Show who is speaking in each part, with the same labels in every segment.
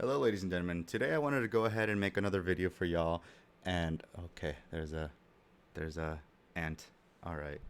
Speaker 1: Hello ladies and gentlemen, today I wanted to go ahead and make another video for y'all, and okay, there's a ant. Alright.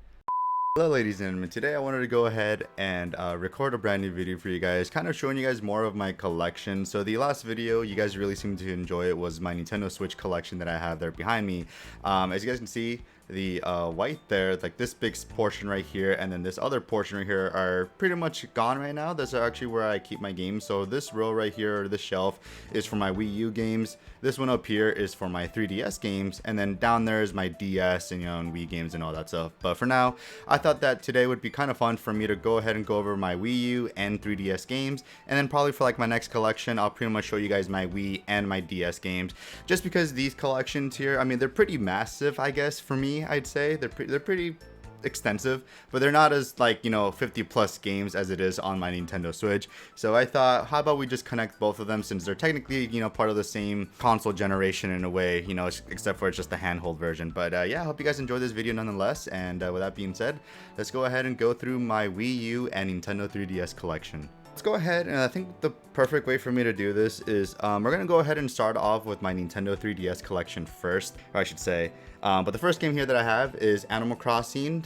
Speaker 1: Hello ladies and gentlemen, today I wanted to go ahead and record a brand new video for you guys, kind of showing you guys more of my collection. So the last video, you guys really seemed to enjoy it, was my Nintendo Switch collection that I have there behind me. As you guys can see, the white there, like this big portion right here and then this other portion right here are pretty much gone right now. That's actually where I keep my games. So this row right here, or this shelf, is for my Wii U games. This one up here is for my 3DS games, and then down there is my DS and and Wii games and all that stuff. But for now, I thought that today would be kind of fun for me to go ahead and go over my Wii U and 3DS games, and then probably for like my next collection, I'll pretty much show you guys my Wii and my DS games, just because these collections here, I mean, they're pretty massive, I guess, for me. I'd say they're pretty extensive, but they're not as, like, 50 plus games as it is on my Nintendo Switch. So I thought, how about we just connect both of them, since they're technically part of the same console generation in a way, except for it's just the handheld version. But yeah, I hope you guys enjoy this video nonetheless, and with that being said, let's go ahead and go through my Wii U and Nintendo 3DS collection. Let's go ahead, and I think the perfect way for me to do this is we're going to go ahead and start off with my Nintendo 3DS collection first, or I should say. But the first game here that I have is Animal Crossing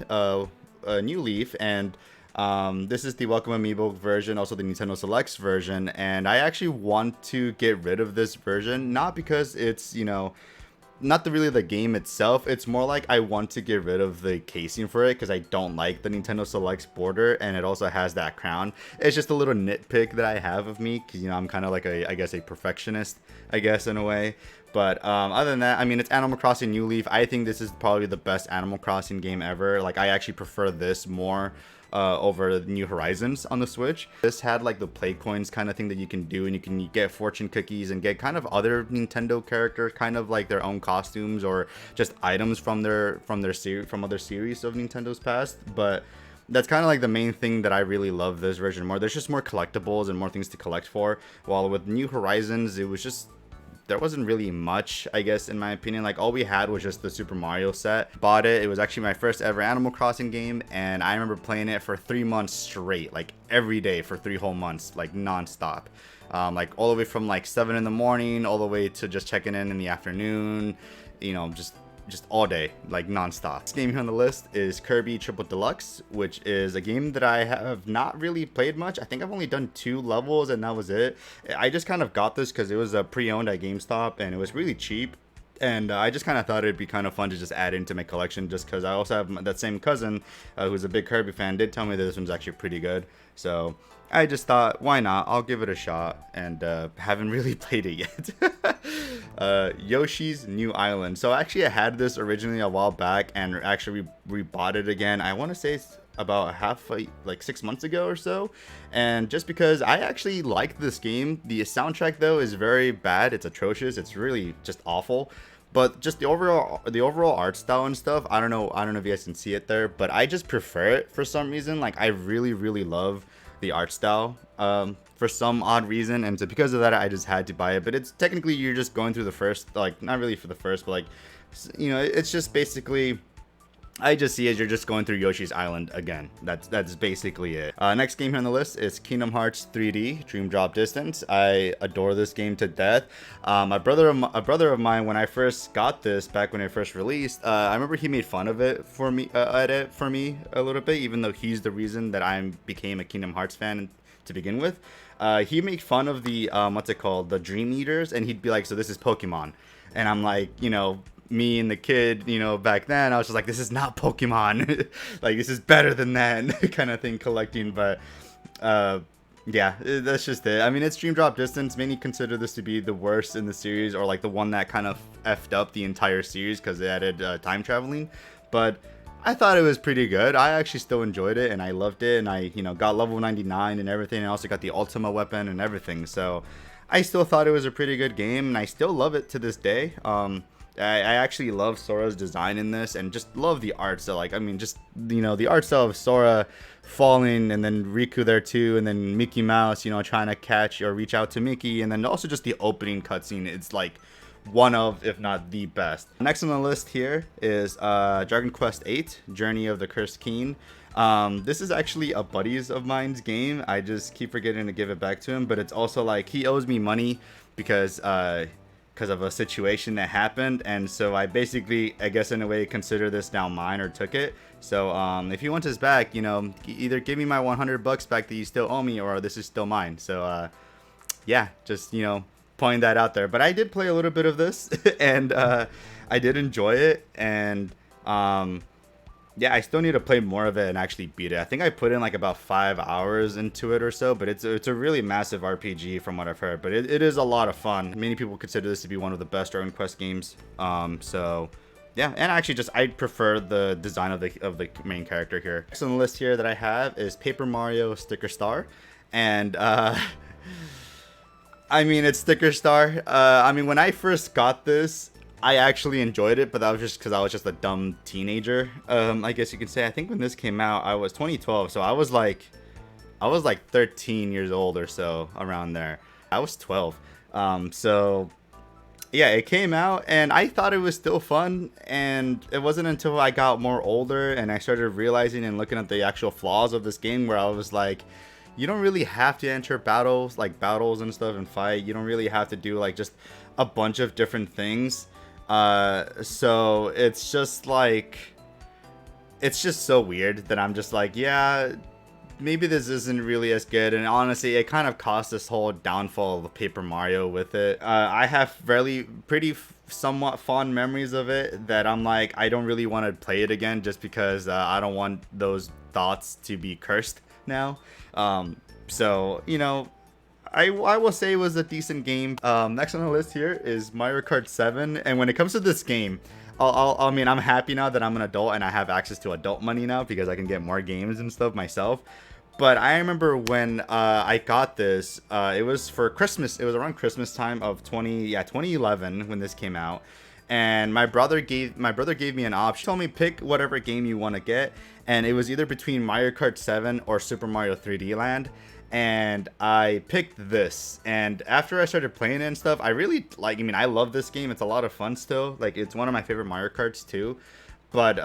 Speaker 1: New Leaf, and this is the Welcome Amiibo version, also the Nintendo Selects version, and I actually want to get rid of this version, not because it's, not really the game itself. It's more like I want to get rid of the casing for it because I don't like the Nintendo Selects border, and it also has that crown. It's just a little nitpick that I have of me because I'm kind of like I guess a perfectionist, I guess, in a way. But other than that, I mean, it's Animal Crossing New Leaf. I think this is probably the best Animal Crossing game ever. Like, I actually prefer this more over New Horizons on the Switch. This had like the play coins kind of thing that you can do, and you can get fortune cookies and get kind of other Nintendo characters, kind of like their own costumes or just items from other series of Nintendo's past. But that's kind of like the main thing that I really love this version more. There's just more collectibles and more things to collect for, while with New Horizons it was just, there wasn't really much, I guess, in my opinion. Like, all we had was just the Super Mario set. Bought it. It was actually my first ever Animal Crossing game, and I remember playing it for 3 months straight, like every day for 3 whole months, like non-stop. Like all the way from like 7 in the morning all the way to just checking in the afternoon, just all day, like non-stop. This game here on the list is Kirby Triple Deluxe, which is a game that I have not really played much. I think I've only done 2 levels and that was it. I just kind of got this because it was pre-owned at GameStop and it was really cheap. And I just kind of thought it'd be kind of fun to just add into my collection, just because I also have that same cousin who's a big Kirby fan, did tell me that this one's actually pretty good. So I just thought, why not? I'll give it a shot, and haven't really played it yet. Yoshi's New Island. So actually I had this originally a while back, and actually we bought it again. I want to say it's about like 6 months ago or so, and just because I actually like this game. The soundtrack though is very bad. It's atrocious. It's really just awful. But just the overall art style and stuff, I don't know if you guys can see it there, but I just prefer it for some reason. Like, I really love the art style for some odd reason, and so because of that I just had to buy it. But it's technically, you're just going through the first, like, not really for the first, but like, it's just basically, I just see as you're just going through Yoshi's Island again. That's basically it. Next game here on the list is Kingdom Hearts 3D Dream Drop Distance. I adore this game to death. A brother of mine, when I first got this back when it first released, I remember he made fun of it for me a little bit, even though he's the reason that I became a Kingdom Hearts fan to begin with. He made fun of the what's it called, the Dream Eaters, and he'd be like, so this is Pokemon, and I'm like, me and the kid, back then, I was just like, this is not Pokemon. Like, this is better than that kind of thing, collecting. But yeah, that's just it. I mean, it's Dream Drop Distance. Many consider this to be the worst in the series, or like the one that kind of effed up the entire series because they added time traveling. But I thought it was pretty good. I actually still enjoyed it, and I loved it, and I got level 99 and everything, and I also got the Ultima weapon and everything. So I still thought it was a pretty good game, and I still love it to this day. I actually love Sora's design in this, and just love the art. So, like, I mean, just, the art style of Sora falling, and then Riku there too, and then Mickey Mouse, trying to catch or reach out to Mickey, and then also just the opening cutscene. It's like one of, if not the best. Next on the list here is Dragon Quest VIII Journey of the Cursed King. This is actually a buddy's of mine's game. I just keep forgetting to give it back to him, but it's also like he owes me money because of a situation that happened, and so I basically, I guess in a way, consider this now mine, or took it. So if he wants his back, you know, either give me my 100 bucks back that you still owe me, or this is still mine. So yeah, just, you know, pointing that out there. But I did play a little bit of this and I did enjoy it, and yeah, I still need to play more of it and actually beat it. I think I put in like about 5 hours into it or so, but it's a really massive RPG from what I've heard. But it is a lot of fun. Many people consider this to be one of the best Dragon Quest games. So yeah, and actually just I prefer the design of the main character here. Next on the list here that I have is Paper Mario Sticker Star, and I mean, it's Sticker Star. I mean, when I first got this, I actually enjoyed it, but that was just because I was just a dumb teenager. I guess you can say. I think when this came out, I was 2012, so I was like 13 years old or so, around there. I was 12. So yeah, it came out, and I thought it was still fun, and it wasn't until I got more older and I started realizing and looking at the actual flaws of this game where I was like, you don't really have to enter battles and stuff and fight. You don't really have to do like just a bunch of different things. So it's just like, it's just so weird that I'm just like, yeah, maybe this isn't really as good. And honestly, it kind of caused this whole downfall of Paper Mario with it. I have somewhat fond memories of it that I'm like, I don't really want to play it again, just because I don't want those thoughts to be cursed now. So, you know, I will say it was a decent game. Next on the list here is Mario Kart 7. And when it comes to this game, I mean, I'm happy now that I'm an adult and I have access to adult money now, because I can get more games and stuff myself. But I remember when I got this, it was for Christmas. It was around Christmas time of 2011 when this came out. And my brother gave me an option. He told me, pick whatever game you want to get, and it was either between Mario Kart 7 or Super Mario 3D Land. And I picked this, and after I started playing it and stuff, I really like, I mean, I love this game. It's a lot of fun still. Like, it's one of my favorite Mario Karts too. But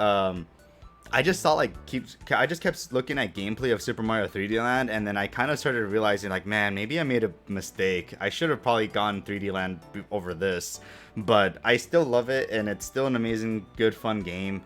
Speaker 1: I just saw I just kept looking at gameplay of Super Mario 3D Land, and then I kind of started realizing, like, man, maybe I made a mistake. I should have probably gone 3D Land over this, but I still love it, and it's still an amazing, good, fun game.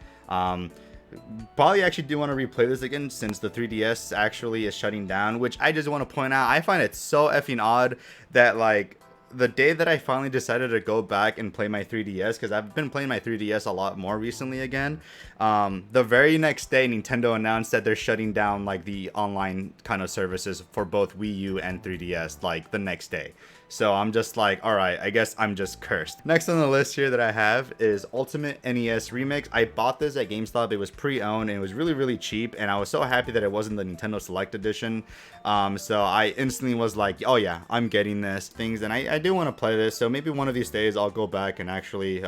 Speaker 1: Probably actually do want to replay this again, since the 3DS actually is shutting down, which I just want to point out, I find it so effing odd that, like, the day that I finally decided to go back and play my 3DS, because I've been playing my 3DS a lot more recently again, the very next day Nintendo announced that they're shutting down like the online kind of services for both Wii U and 3DS, like the next day. So I'm just like, all right, I guess I'm just cursed. Next on the list here that I have is Ultimate NES Remix. I bought this at GameStop. It was pre-owned and it was really, really cheap, and I was so happy that it wasn't the Nintendo Select Edition. So I instantly was like, oh yeah, I'm getting this things, and I do want to play this. So maybe one of these days I'll go back and actually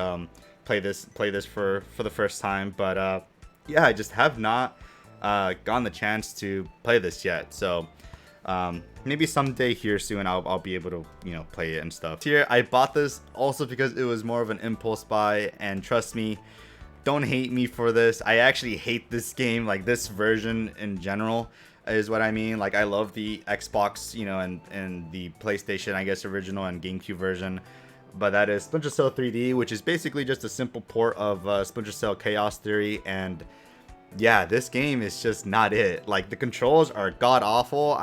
Speaker 1: play this for the first time. But yeah, I just have not gotten the chance to play this yet. So maybe someday here soon I'll be able to, you know, play it and stuff. Here, I bought this also because it was more of an impulse buy, and trust me, don't hate me for this. I actually hate this game, like this version in general is what I mean. Like, I love the Xbox, you know, and the PlayStation, I guess, original and GameCube version. But that is Splinter Cell 3D, which is basically just a simple port of Splinter Cell Chaos Theory. And yeah, this game is just not it. Like, the controls are god awful.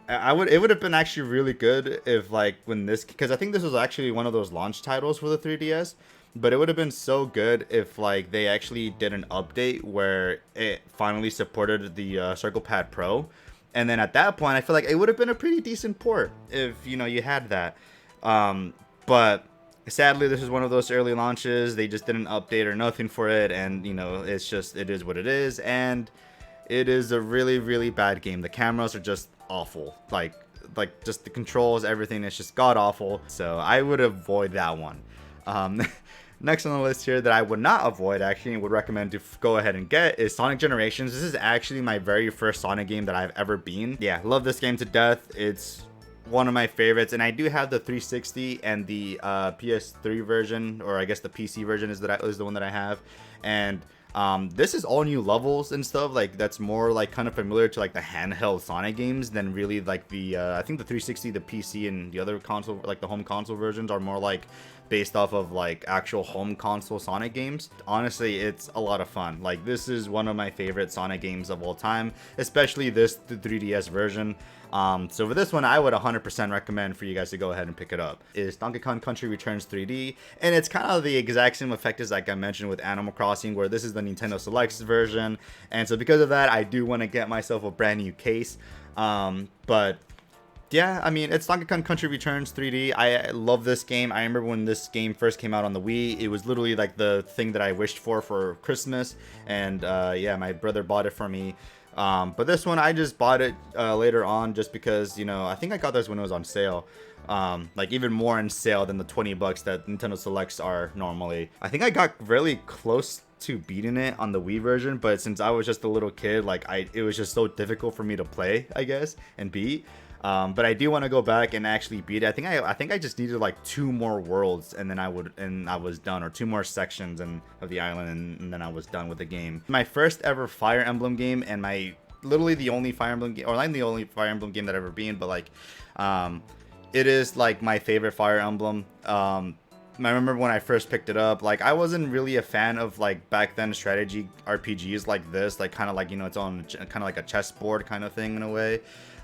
Speaker 1: It would have been actually really good if, like, when this, because I think this was actually one of those launch titles for the 3DS, but it would have been so good if, like, they actually did an update where it finally supported the Circle Pad Pro, and then at that point I feel like it would have been a pretty decent port if, you know, you had that. But sadly, this is one of those early launches. They just didn't update or nothing for it, and, you know, it's just, it is what it is, and it is a really, really bad game. The cameras are just awful. Like just the controls, everything is just god awful. So I would avoid that one. Next on the list here that I would not avoid, actually, and would recommend to go ahead and get, is Sonic Generations. This is actually my very first Sonic game that I've ever been. Yeah, love this game to death. It's one of my favorites, and I do have the 360 and the PS3 version, or I guess the PC version is the one that I have. And This is all new levels and stuff, like that's more like kind of familiar to like the handheld Sonic games than really like the I think the 360, the PC, and the other console, like the home console versions, are more like based off of like actual home console Sonic games. Honestly, it's a lot of fun. Like, this is one of my favorite Sonic games of all time, especially the 3DS version. So for this one, I would 100% recommend for you guys to go ahead and pick it up. It's Donkey Kong Country Returns 3D, and it's kind of the exact same effect as like I mentioned with Animal Crossing, where this is the Nintendo Selects version. And so because of that, I do want to get myself a brand new case. But yeah, I mean, it's Donkey Kong Country Returns 3D. I love this game. I remember when this game first came out on the Wii, it was literally like the thing that I wished for Christmas. And yeah, my brother bought it for me. But this one, I just bought it later on just because, you know, I think I got this when it was on sale. Like even more on sale than the 20 bucks that Nintendo Selects are normally. I think I got really close to beating it on the Wii version, but since I was just a little kid, like it was just so difficult for me to play, I guess, and beat. But I do want to go back and actually beat it. I think I just needed like 2 more worlds, and then I was done, or 2 more sections of the island, and then I was done with the game. My first ever Fire Emblem game, and my literally the only Fire Emblem game, or not the only Fire Emblem game that I've ever been, but like, it is like my favorite Fire Emblem. I remember when I first picked it up, like I wasn't really a fan of like back then strategy RPGs like this, like kind of like, you know, it's on kind of like a chessboard kind of thing in a way,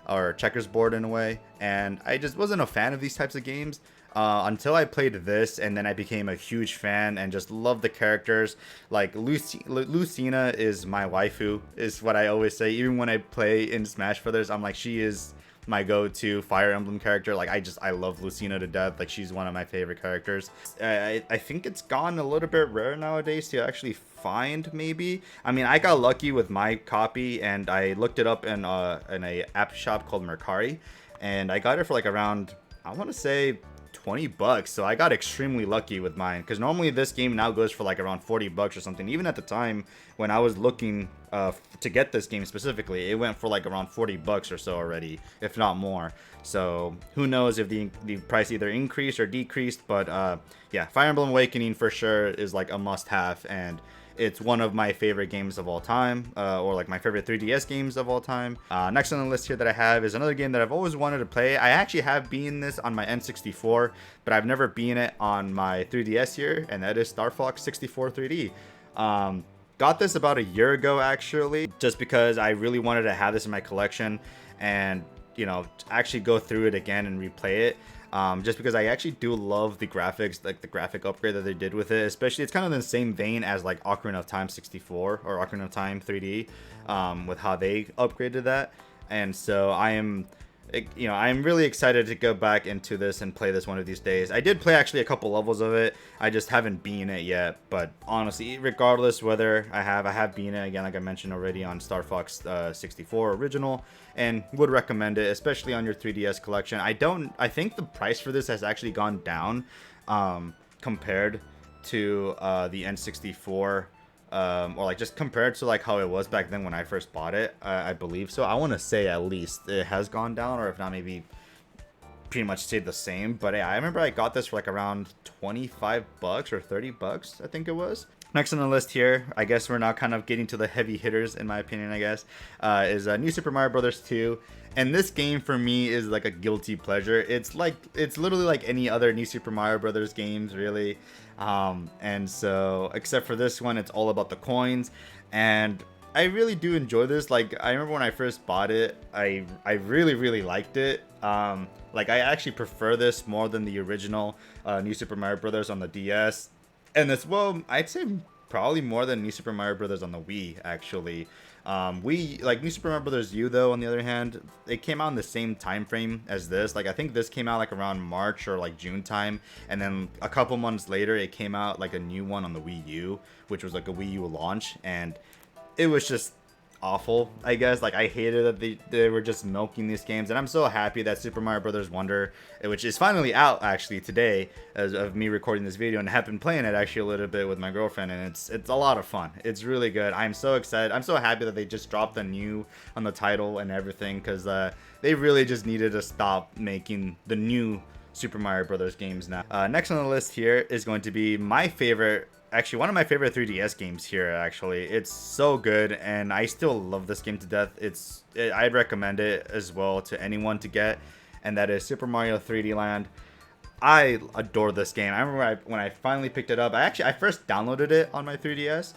Speaker 1: or checkers board in a way, and I just wasn't a fan of these types of games until I played this, and then I became a huge fan and just love the characters. Like Lucina is my waifu, is what I always say. Even when I play in Smash Brothers, I'm like, she is my go-to Fire Emblem character. Like I love Lucina to death. Like, she's one of my favorite characters. I think it's gone a little bit rare nowadays to actually find, maybe. I mean, I got lucky with my copy, and I looked it up in a app shop called Mercari, and I got it for like around, I want to say, 20 bucks. So I got extremely lucky with mine, because normally this game now goes for like around 40 bucks or something. Even at the time when I was looking to get this game specifically, it went for like around 40 bucks or so already, if not more. So who knows if the price either increased or decreased. But yeah, Fire Emblem Awakening for sure is like a must-have, and it's one of my favorite games of all time, or like my favorite 3DS games of all time. Next on the list here that I have is another game that I've always wanted to play. I actually have beaten this on my N64, but I've never beaten it on my 3DS here, and that is Star Fox 64 3D. Got this about a year ago, actually, just because I really wanted to have this in my collection and, you know, actually go through it again and replay it. Just because I actually do love the graphics, like the graphic upgrade that they did with it. Especially, it's kind of in the same vein as like Ocarina of Time 64 or Ocarina of Time 3D, with how they upgraded that. And so I'm really excited to go back into this and play this one of these days. I did play actually a couple levels of it. I just haven't beaten it yet. But honestly, regardless whether I have beaten it again, like I mentioned already, on Star Fox 64 original, and would recommend it, especially on your 3DS collection. I think the price for this has actually gone down compared to the N64. Or like just compared to like how it was back then when I first bought it, I believe so. I want to say at least it has gone down, or if not, maybe pretty much stayed the same. But yeah, I remember I got this for like around 25 bucks or 30 bucks, I think it was. Next on the list here, I guess we're now kind of getting to the heavy hitters, in my opinion, I guess, is New Super Mario Bros. 2. And this game for me is like a guilty pleasure. It's literally like any other New Super Mario Bros. Games, really. And so, except for this one, it's all about the coins. And I really do enjoy this. Like, I remember when I first bought it, I really, really liked it. Like, I actually prefer this more than the original New Super Mario Bros. On the DS. And as well, I'd say probably more than New Super Mario Bros. On the Wii, actually. New Super Mario Bros. U, though, on the other hand, it came out in the same time frame as this. Like, I think this came out like around March or like June time, and then a couple months later it came out like a new one on the Wii U, which was like a Wii U launch, and it was just awful, I guess. Like, I hated that they were just milking these games, and I'm so happy that Super Mario Brothers Wonder, which is finally out actually today as of me recording this video, and have been playing it actually a little bit with my girlfriend, and it's a lot of fun. It's really good. I'm so excited. I'm so happy that they just dropped the new on the title and everything, because they really just needed to stop making the new Super Mario Brothers games now. Next on the list here is going to be my favorite actually one of my favorite 3DS games here. Actually, it's so good, and I still love this game to death. I'd recommend it as well to anyone to get, and that is Super Mario 3D Land. I adore this game. I remember when I finally picked it up. I first downloaded it on my 3DS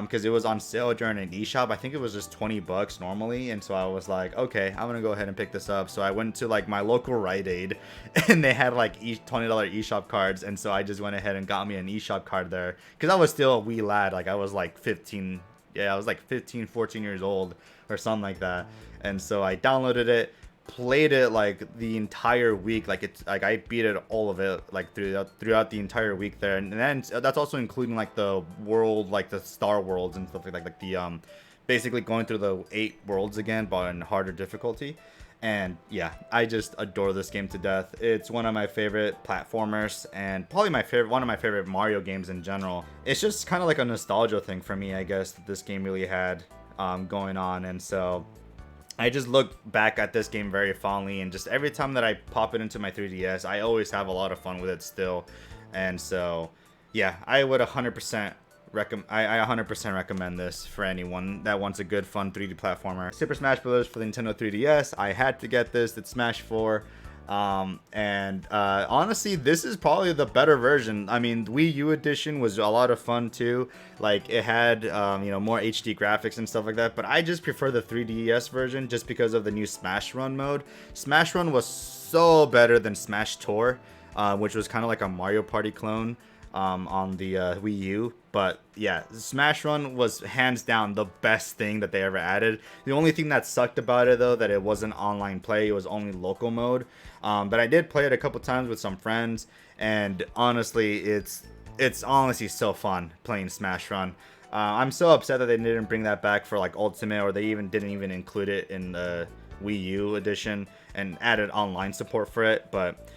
Speaker 1: because it was on sale during an eShop. I think it was just $20 normally, and so I was like, okay, I'm gonna go ahead and pick this up. So I went to like my local Rite Aid, and they had like $20 eShop cards, and so I just went ahead and got me an eShop card there because I was still a wee lad. Like I was like 15, yeah, I was like 15, 14 years old or something like that, and so I downloaded it. Played it like the entire week, like it's like I beat it all of it like throughout the entire week there, and then that's also including like the world, like the star worlds and stuff like the basically going through the 8 worlds again but in harder difficulty. And yeah, I just adore this game to death. It's one of my favorite platformers and probably one of my favorite Mario games in general. It's just kind of like a nostalgia thing for me, I guess, that this game really had going on. And so I just look back at this game very fondly, and just every time that I pop it into my 3DS, I always have a lot of fun with it still. And so, yeah, I would 100% recommend. I 100% recommend this for anyone that wants a good, fun 3D platformer. Super Smash Bros. For the Nintendo 3DS. I had to get this. It's Smash 4. Honestly, this is probably the better version. I mean, Wii U edition was a lot of fun too. Like it had more HD graphics and stuff like that, but I just prefer the 3DS version just because of the new Smash Run mode. Smash Run was so better than Smash Tour, which was kind of like a Mario Party clone on the Wii U. But yeah, Smash Run was hands down the best thing that they ever added. The only thing that sucked about it though, that it wasn't online play, it was only local mode. But I did play it a couple times with some friends, and honestly, it's honestly so fun playing Smash Run. I'm so upset that they didn't bring that back for like Ultimate, or they didn't even include it in the Wii U edition and added online support for it. But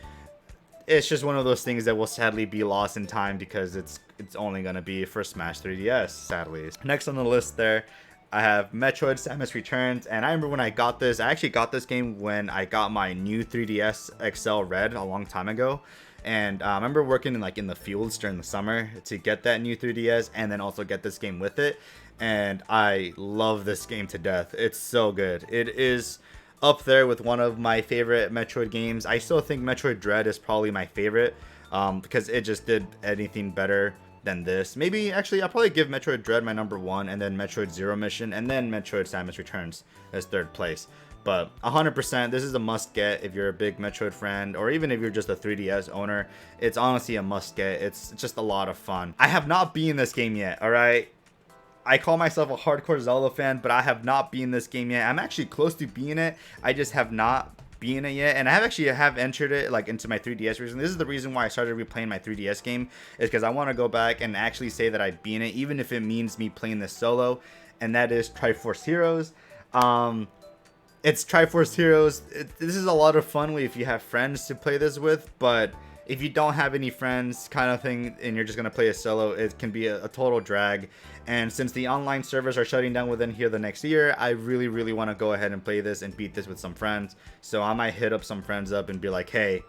Speaker 1: it's just one of those things that will sadly be lost in time because it's only going to be for Smash 3DS, sadly. Next on the list there, I have Metroid Samus Returns. And I remember when I got this, I actually got this game when I got my new 3DS XL Red a long time ago. And I remember working in the fields during the summer to get that new 3DS and then also get this game with it. And I love this game to death. It's so good. It is up there with one of my favorite Metroid games. I still think Metroid Dread is probably my favorite because it just did anything better than this. Maybe actually I'll probably give Metroid Dread my number 1, and then Metroid Zero Mission, and then Metroid Samus Returns as 3rd place. But 100%, this is a must get if you're a big Metroid fan, or even if you're just a 3DS owner. It's honestly a must get. It's just a lot of fun. I have not beaten this game yet, alright? I call myself a hardcore Zelda fan, but I have not beaten this game yet. I'm actually close to beating it. I just have not beaten it yet, and I have entered it like into my 3DS recently. This is the reason why I started replaying my 3DS game, is because I want to go back and actually say that I've beaten it, even if it means me playing this solo, and that is Triforce Heroes. It's Triforce Heroes. This is a lot of fun if you have friends to play this with, but if you don't have any friends kind of thing and you're just going to play a solo, it can be a total drag. And since the online servers are shutting down within here the next year, I really, really want to go ahead and play this and beat this with some friends. So I might hit up some friends up and be like, hey,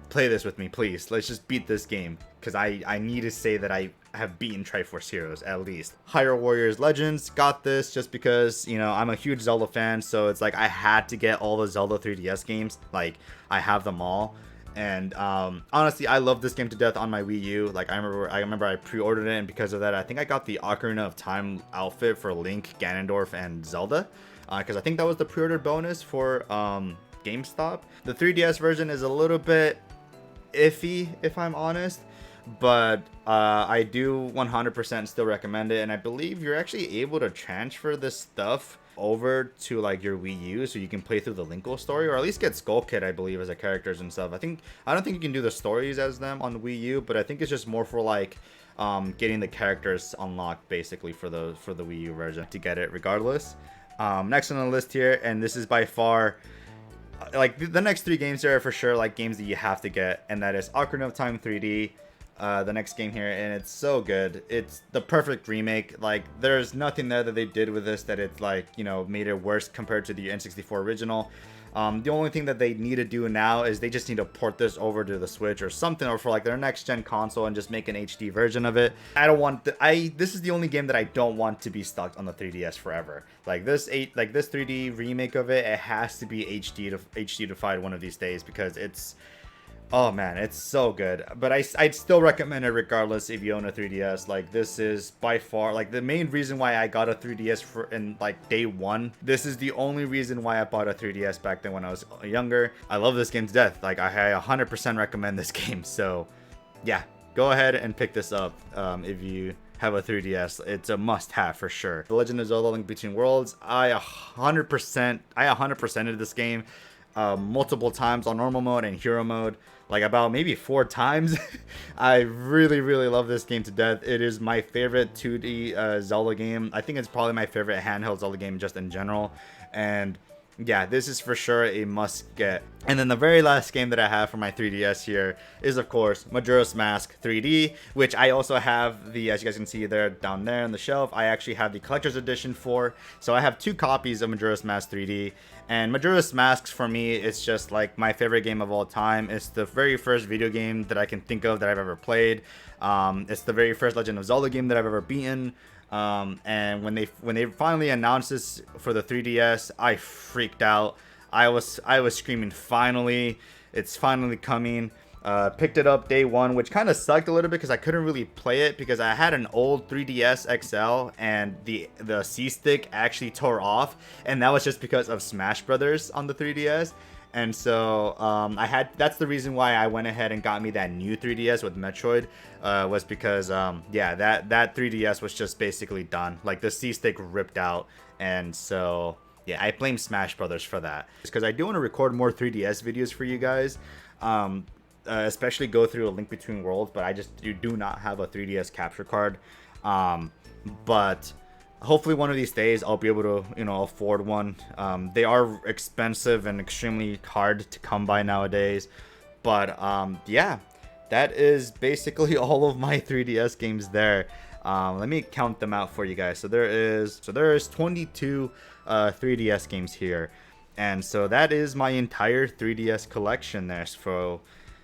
Speaker 1: play this with me, please. Let's just beat this game. Because I need to say that I have beaten Triforce Heroes, at least. Hyrule Warriors Legends, got this just because, I'm a huge Zelda fan. So it's like I had to get all the Zelda 3DS games. Like, I have them all. And honestly, I love this game to death on my Wii U. Like I remember I pre-ordered it, and because of that, I think I got the Ocarina of Time outfit for Link, Ganondorf, and Zelda, because I think that was the pre-order bonus for GameStop. The 3DS version is a little bit iffy, if I'm honest, but I do 100% still recommend it, and I believe you're actually able to transfer this stuff over to like your Wii U, so you can play through the Linkle story, or at least get Skull Kid, I believe, as a characters and stuff. I don't think you can do the stories as them on Wii U, but I think it's just more for like getting the characters unlocked basically for the Wii U version to get it regardless. Next on the list here, and this is by far like the next 3 games here are for sure like games that you have to get, and that is Ocarina of Time 3D, the next game here, and it's so good. It's the perfect remake. Like there's nothing there that they did with this that it's like made it worse compared to the N64 original. The only thing that they need to do now is they just need to port this over to the Switch or something, or for like their next gen console, and just make an HD version of it. I don't want this is the only game that I don't want to be stuck on the 3DS forever. Like this 3D remake of it, it has to be HDified one of these days, because it's, oh man, it's so good. But I'd still recommend it regardless if you own a 3DS. Like, this is by far like the main reason why I got a 3DS in like day one. This is the only reason why I bought a 3DS back then when I was younger. I love this game to death. Like, I 100% recommend this game. So yeah, go ahead and pick this up if you have a 3DS. It's a must-have for sure. The Legend of Zelda: Link Between Worlds, I 100%ed this game multiple times on normal mode and hero mode, like about maybe 4 times. I really love this game to death. It is my favorite 2D Zelda game. I think it's probably my favorite handheld Zelda game just in general. And yeah, this is for sure a must get. And then the very last game that I have for my 3DS here is, of course, Majora's Mask 3D, which I also have the, as you guys can see there down there on the shelf, I actually have the collector's edition for. So I have 2 copies of Majora's Mask 3D. And Majora's Mask, for me, it's just like my favorite game of all time. It's the very first video game that I can think of that I've ever played. It's the very first Legend of Zelda game that I've ever beaten. And when they finally announced this for the 3DS, I freaked out. I was screaming, finally, it's finally coming. Picked it up day one, which kind of sucked a little bit because I couldn't really play it because I had an old 3DS XL and the C stick actually tore off, and that was just because of Smash Brothers on the 3DS. And so that's the reason why I went ahead and got me that new 3DS with Metroid, was because yeah, that 3DS was just basically done. Like, the C stick ripped out, and so yeah, I blame Smash Brothers for that. Because I do want to record more 3DS videos for you guys, especially go through A Link Between Worlds, but I just do not have a 3DS capture card. But hopefully one of these days I'll be able to, afford one. They are expensive and extremely hard to come by nowadays. But yeah, that is basically all of my 3DS games there. Let me count them out for you guys. So there is 22 3DS games here. And so that is my entire 3DS collection there.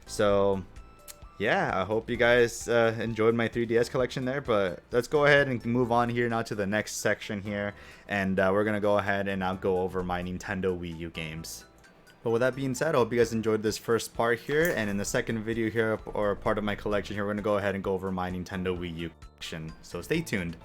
Speaker 1: So yeah, I hope you guys enjoyed my 3DS collection there, but let's go ahead and move on here now to the next section here, and we're gonna go ahead and I'll go over my Nintendo Wii U games. But with that being said, I hope you guys enjoyed this first part here, and in the second video here, or part of my collection here, we're gonna go ahead and go over my Nintendo Wii U collection, so stay tuned.